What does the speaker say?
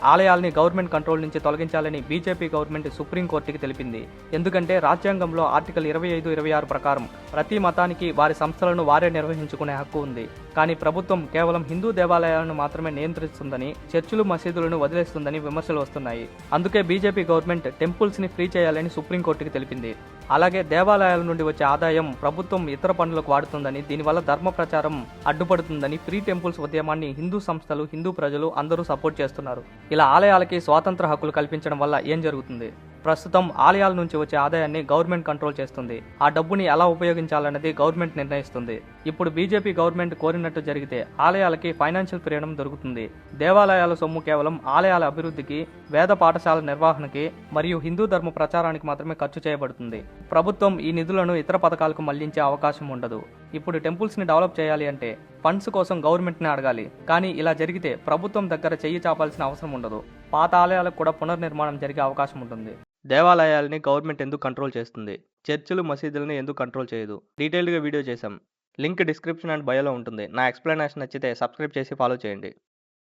ఆలయాల్ని government control నుంచి తొలగించాలని BJP government సుప్రీంకోర్టుకి తెలిపింది. ఎందుకంటే రాజ్యాంగంలో ఆర్టికల్ 25, 26 ప్రకారం ప్రతి మతానికి వారి సంస్థలను వారే నిర్వహించుకునే హక్కు ఉంది. కానీ ప్రభుత్వం కేవలం హిందూ దేవాలయాలను మాత్రమే నియంత్రిస్తుందని, చర్చిలు మసీదులను వదిలేస్తుందని విమర్శలు వస్తున్నాయి. అందుకే బీజేపీ గవర్నమెంట్ టెంపుల్స్ ని ఫ్రీ చేయాలని సుప్రీంకోర్టుకి తెలిపింది. అలాగే దేవాలయాల నుండి వచ్చే ఆదాయం ప్రభుత్వం ఇతర పనులకు వాడుతుందని, దీనివల్ల ధర్మ ప్రచారం అడ్డుపడుతుందని ఫ్రీ టెంపుల్స్ ఉద్యమాన్ని హిందూ సంస్థలు, హిందూ ప్రజలు అందరూ సపోర్ట్ చేస్తున్నారు. ఇలా ఆలయాలకి స్వాతంత్ర హక్కులు కల్పించడం వల్ల ఏం జరుగుతుంది? ప్రస్తుతం ఆలయాల నుంచి వచ్చే ఆదాయాన్ని గవర్నమెంట్ కంట్రోల్ చేస్తుంది. ఆ డబ్బుని ఎలా ఉపయోగించాలన్నది గవర్నమెంట్ నిర్ణయిస్తుంది. ఇప్పుడు బీజేపీ గవర్నమెంట్ కోరినట్టు జరిగితే ఆలయాలకి ఫైనాన్షియల్ ఫ్రీడమ్ దొరుకుతుంది. దేవాలయాల సొమ్ము కేవలం ఆలయాల అభివృద్ధికి, వేద పాఠశాల నిర్వహణకి మరియు హిందూ ధర్మ ప్రచారానికి మాత్రమే ఖర్చు చేయబడుతుంది. ప్రభుత్వం ఈ నిధులను ఇతర పథకాలకు మళ్లించే అవకాశం ఉండదు. ఇప్పుడు టెంపుల్స్ ని డెవలప్ చేయాలి అంటే ఫండ్స్ కోసం గవర్నమెంట్ ని అడగాలి. కానీ ఇలా జరిగితే ప్రభుత్వం దగ్గర చెయ్యి చాపాల్సిన అవసరం ఉండదు. పాత ఆలయాలకు కూడా పునర్నిర్మాణం జరిగే అవకాశం ఉంటుంది. దేవాలయాల్ని గవర్నమెంట్ ఎందుకు కంట్రోల్ చేస్తుంది? చర్చిలు, మసీదులను ఎందుకు కంట్రోల్ చేయదు? డీటెయిల్డ్గా వీడియో చేశాం. లింక్ డిస్క్రిప్షన్ అండ్ బయోలో ఉంటుంది. నా ఎక్స్ప్లెనేషన్ నచ్చితే సబ్స్క్రైబ్ చేసి ఫాలో చేయండి.